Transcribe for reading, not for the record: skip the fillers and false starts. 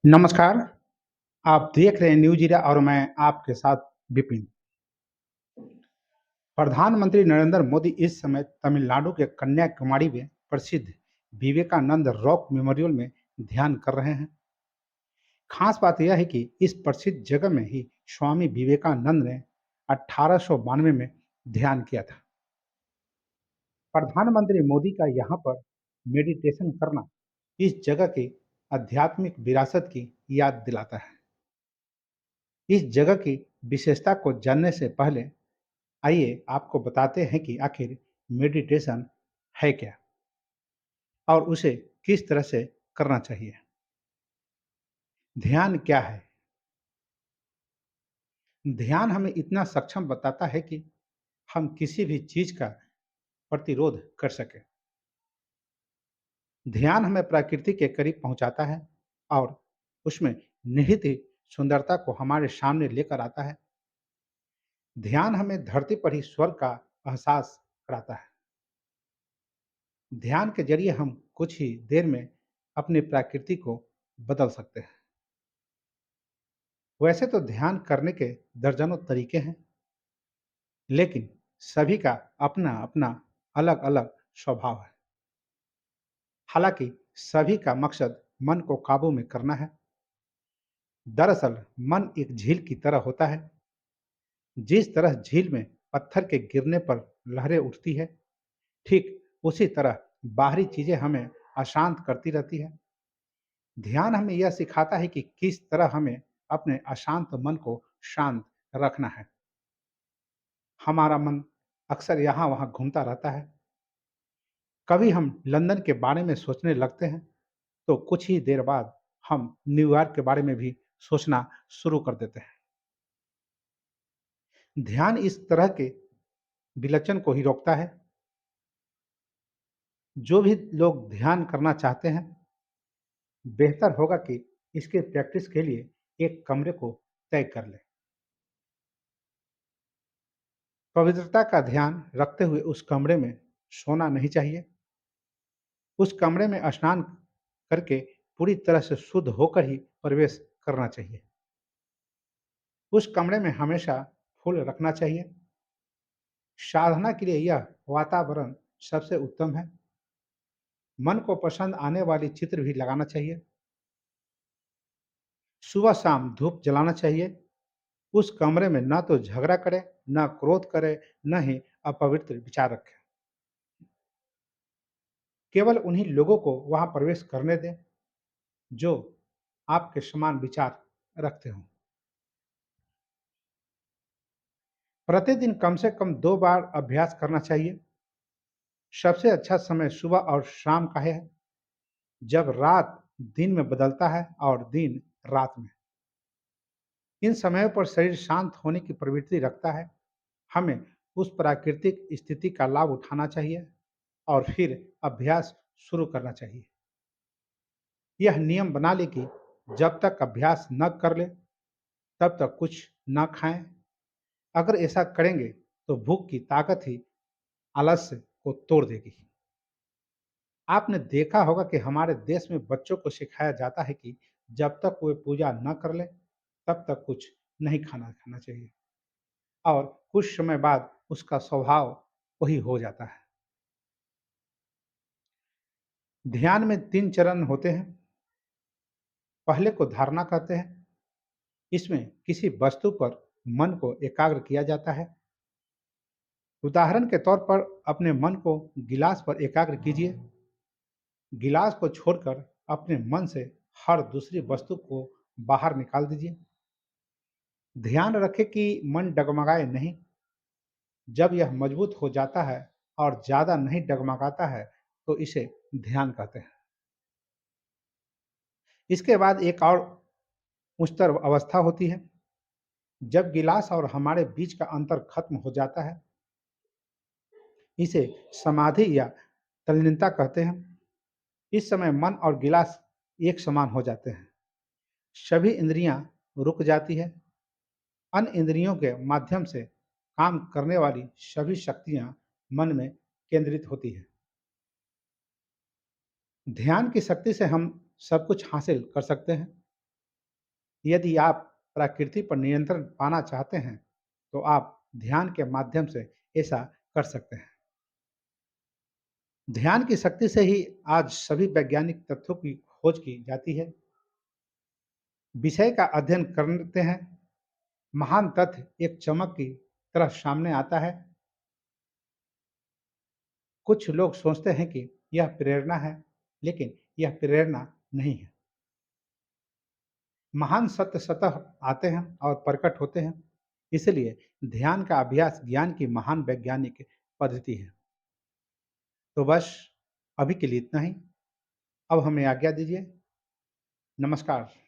नमस्कार, आप देख रहे हैं न्यूज़ एरा और मैं आपके साथ विपिन। प्रधानमंत्री नरेंद्र मोदी इस समय तमिलनाडु के कन्याकुमारी में प्रसिद्ध विवेकानंद रॉक मेमोरियल में ध्यान कर रहे हैं। खास बात यह है कि इस प्रसिद्ध जगह में ही स्वामी विवेकानंद ने 1892 में ध्यान किया था। प्रधानमंत्री मोदी का यहाँ पर मेडिटेशन करना इस जगह की आध्यात्मिक विरासत की याद दिलाता है। इस जगह की विशेषता को जानने से पहले आइए आपको बताते हैं कि आखिर मेडिटेशन है क्या और उसे किस तरह से करना चाहिए। ध्यान क्या है? ध्यान हमें इतना सक्षम बताता है कि हम किसी भी चीज का प्रतिरोध कर सकें। ध्यान हमें प्रकृति के करीब पहुंचाता है और उसमें निहित सुंदरता को हमारे सामने लेकर आता है। ध्यान हमें धरती पर ही स्वर्ग का एहसास कराता है। ध्यान के जरिए हम कुछ ही देर में अपनी प्रकृति को बदल सकते हैं। वैसे तो ध्यान करने के दर्जनों तरीके हैं, लेकिन सभी का अपना अपना अलग अलग स्वभाव है। हालांकि सभी का मकसद मन को काबू में करना है। दरअसल मन एक झील की तरह होता है। जिस तरह झील में पत्थर के गिरने पर लहरें उठती है, ठीक उसी तरह बाहरी चीजें हमें अशांत करती रहती है। ध्यान हमें यह सिखाता है कि किस तरह हमें अपने अशांत मन को शांत रखना है। हमारा मन अक्सर यहाँ वहाँ घूमता रहता है। कभी हम लंदन के बारे में सोचने लगते हैं, तो कुछ ही देर बाद हम न्यूयॉर्क के बारे में भी सोचना शुरू कर देते हैं। ध्यान इस तरह के विलक्षण को ही रोकता है। जो भी लोग ध्यान करना चाहते हैं, बेहतर होगा कि इसके प्रैक्टिस के लिए एक कमरे को तय कर लें। पवित्रता का ध्यान रखते हुए उस कमरे में सोना नहीं चाहिए। उस कमरे में स्नान करके पूरी तरह से शुद्ध होकर ही प्रवेश करना चाहिए। उस कमरे में हमेशा फूल रखना चाहिए। साधना के लिए यह वातावरण सबसे उत्तम है। मन को पसंद आने वाली चित्र भी लगाना चाहिए। सुबह शाम धूप जलाना चाहिए। उस कमरे में न तो झगड़ा करे, न क्रोध करे, न ही अपवित्र विचार रखे। केवल उन्हीं लोगों को वहां प्रवेश करने दें जो आपके समान विचार रखते हों। प्रतिदिन कम से कम 2 बार अभ्यास करना चाहिए। सबसे अच्छा समय सुबह और शाम का है, जब रात दिन में बदलता है और दिन रात में। इन समयों पर शरीर शांत होने की प्रवृत्ति रखता है। हमें उस प्राकृतिक स्थिति का लाभ उठाना चाहिए और फिर अभ्यास शुरू करना चाहिए। यह नियम बना ले कि जब तक अभ्यास न कर ले, तब तक कुछ न खाएं। अगर ऐसा करेंगे तो भूख की ताकत ही आलस्य को तोड़ देगी। आपने देखा होगा कि हमारे देश में बच्चों को सिखाया जाता है कि जब तक वे पूजा न कर ले, तब तक कुछ नहीं खाना खाना चाहिए और कुछ समय बाद उसका स्वभाव वही हो जाता है। ध्यान में 3 चरण होते हैं। पहले को धारणा कहते हैं। इसमें किसी वस्तु पर मन को एकाग्र किया जाता है। उदाहरण के तौर पर अपने मन को गिलास पर एकाग्र कीजिए। गिलास को छोड़कर अपने मन से हर दूसरी वस्तु को बाहर निकाल दीजिए। ध्यान रखें कि मन डगमगाए नहीं। जब यह मजबूत हो जाता है और ज़्यादा नहीं डगमगाता है, तो इसे ध्यान कहते हैं। इसके बाद एक और उच्चतर अवस्था होती है, जब गिलास और हमारे बीच का अंतर खत्म हो जाता है। इसे समाधि या तल्लीनता कहते हैं। इस समय मन और गिलास एक समान हो जाते हैं। सभी इंद्रियां रुक जाती है। अन्य इंद्रियों के माध्यम से काम करने वाली सभी शक्तियां मन में केंद्रित होती है। ध्यान की शक्ति से हम सब कुछ हासिल कर सकते हैं। यदि आप प्रकृति पर नियंत्रण पाना चाहते हैं, तो आप ध्यान के माध्यम से ऐसा कर सकते हैं। ध्यान की शक्ति से ही आज सभी वैज्ञानिक तथ्यों की खोज की जाती है। विषय का अध्ययन करते हैं, महान तथ्य एक चमक की तरह सामने आता है। कुछ लोग सोचते हैं कि यह प्रेरणा है, लेकिन यह प्रेरणा नहीं है। महान सत्य सतह आते हैं और प्रकट होते हैं। इसलिए ध्यान का अभ्यास ज्ञान की महान वैज्ञानिक पद्धति है। तो बस अभी के लिए इतना ही। अब हमें आज्ञा दीजिए। नमस्कार।